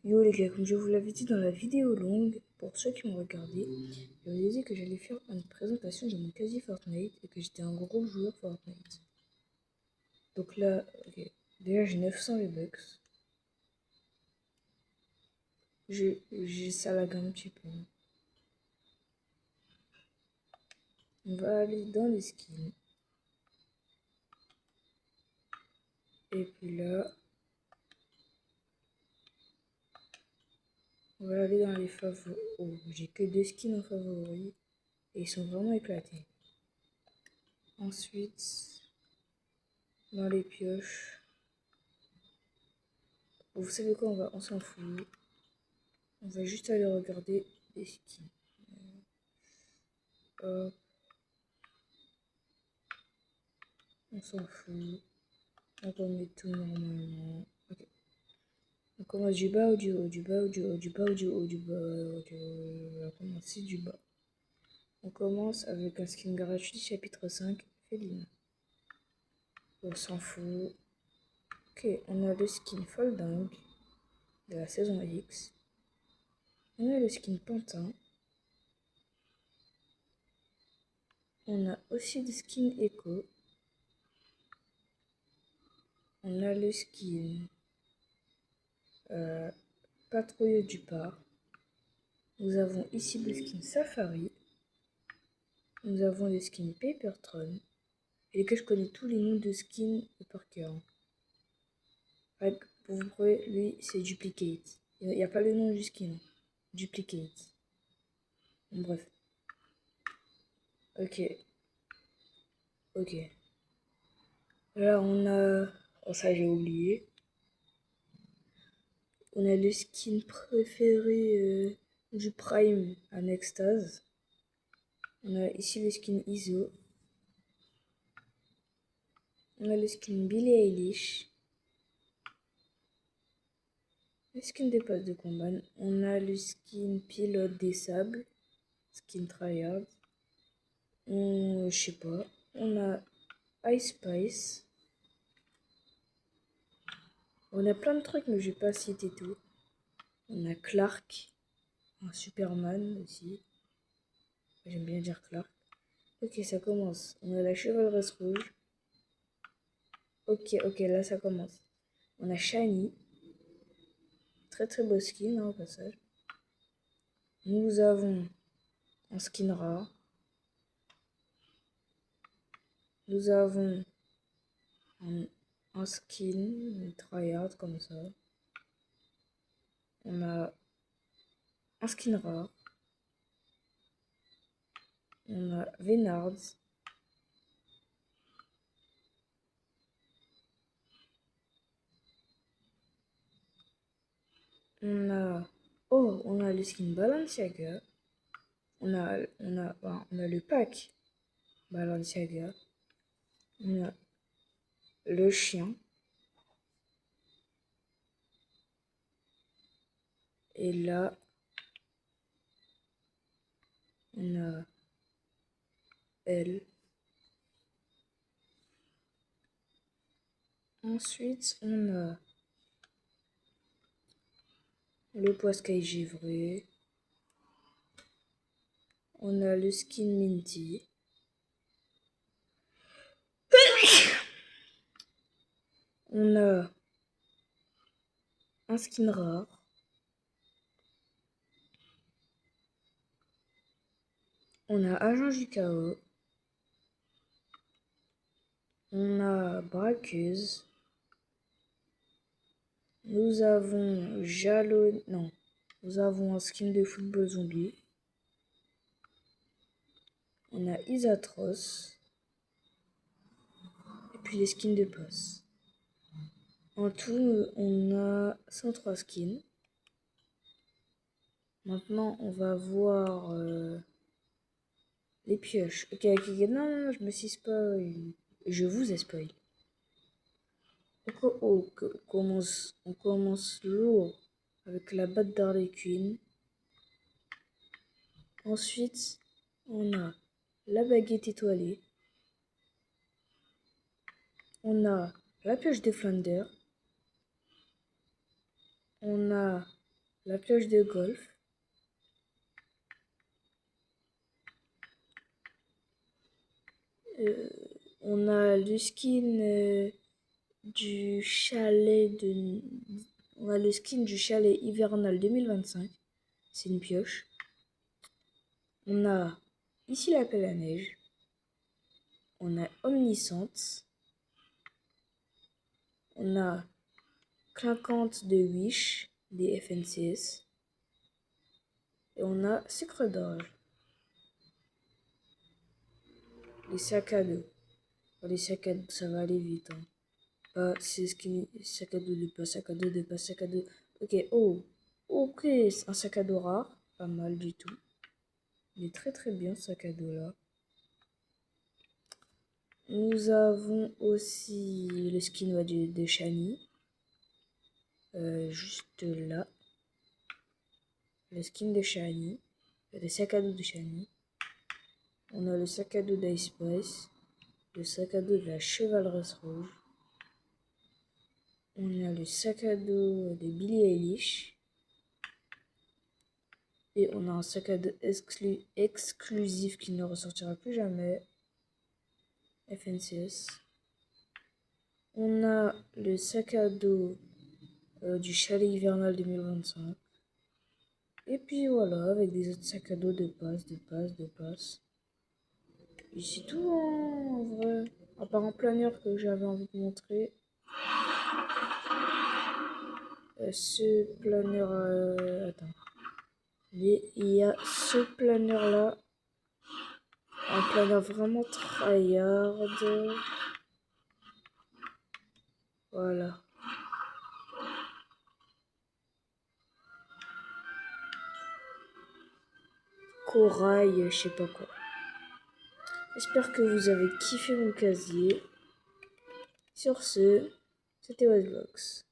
Yo les gars, comme je vous l'avais dit dans la vidéo longue, pour ceux qui m'ont regardé, je vous ai dit que j'allais faire une présentation de mon quasi Fortnite et que j'étais un gros joueur Fortnite. Donc là, ok, déjà j'ai 900 V-Bucks. Ça lag un petit peu. On va aller dans les skins. Et puis là, on va aller dans les favoris. Oh, j'ai que 2 skins en favoris. Et ils sont vraiment éclatés. Ensuite, dans les pioches. Vous savez quoi, on s'en fout. On va juste aller regarder les skins. Hop. On s'en fout. On va mettre tout normalement. Ok. On commence du bas ou du haut, du bas ou du haut, du bas ou du haut, du bas ou du haut. On va commencer du bas. On commence avec un skin gratuit chapitre 5, Féline. On s'en fout. Ok, on a le skin Folding de la saison X. On a le skin Pantin. On a aussi le skin Echo. On a le skin Patrouille du Parc. Nous avons ici le skin Safari. Nous avons le skin Papertron. Et que je connais tous les noms de skins par cœur. Pour vous prouver, lui, c'est Duplicate. Il n'y a pas le nom du skin. Duplicate. Bon, bref. Ok. Ok. Là, on a... Oh, ça, j'ai oublié. On a le skin préféré du Prime à Nextase. On a ici le skin ISO. On a le skin Billie Eilish. Le skin des passes de combat. On a le skin Pilote des sables. Skin Tryhard. Je sais pas. On a Ice Spice. On a plein de trucs, mais je vais pas citer tout. On a Clark. Un Superman aussi. J'aime bien dire Clark. Ok, ça commence. On a la chevalresse rouge. Ok, là ça commence. On a Shiny. Très très beau skin au passage. Nous avons un skin rare. Nous avons un skin tryhard comme ça. On a un skin rare. On a Venards. On a le skin Balenciaga. On a le pack Balenciaga. On a le chien. Et là, on a elle. Ensuite, on a le poiscaille givré. On a le skin Minty. On a un skin rare. On a Agent du Chaos. On a Braqueuse. Nous avons Jalon... Non. Nous avons un skin de football zombie. On a Isatros. Et puis les skins de passe. En tout, on a 103 skins. Maintenant, on va voir les pioches. Ok, non, je me suis spoil. Je vous ai spoil. On commence lourd avec la batte d'Harley Quinn. Ensuite, on a la baguette étoilée. On a la pioche de Flanders. On a la cloche de golf. On a le skin du chalet de... On a le skin du chalet hivernal 2025. C'est une pioche. On a ici la pelle à neige. On a Omniscience. On a Clinquante de Wish, des FNCS. Et on a Sucre d'orge. Les sacs à dos. Les sacs à dos, ça va aller vite. Hein. Pas c'est ce qui sac à dos de pas, sac à dos de pas, sac à dos. Ok, oh. Ok, c'est un sac à dos rare. Pas mal du tout. Il est très très bien ce sac à dos là. Nous avons aussi le skin de Shani. Juste là. Le skin de Shani. Le sac à dos de Shani. On a le sac à dos d'Ice Spice. Le sac à dos de la Chevaleresse Rouge. On a le sac à dos de Billie Eilish. Et on a un sac à dos exclusif qui ne ressortira plus jamais. FNCS. On a le sac à dos du chalet hivernal 2025. Et puis voilà, avec des autres sacs à dos de passe. Et c'est tout en vrai. À part un planeur que j'avais envie de montrer. Ce planeur... attends. Il y a ce planeur là. Un planeur vraiment tryhard. Voilà. Corail, je sais pas quoi. J'espère que vous avez kiffé mon casier. Sur ce, c'était Westbox.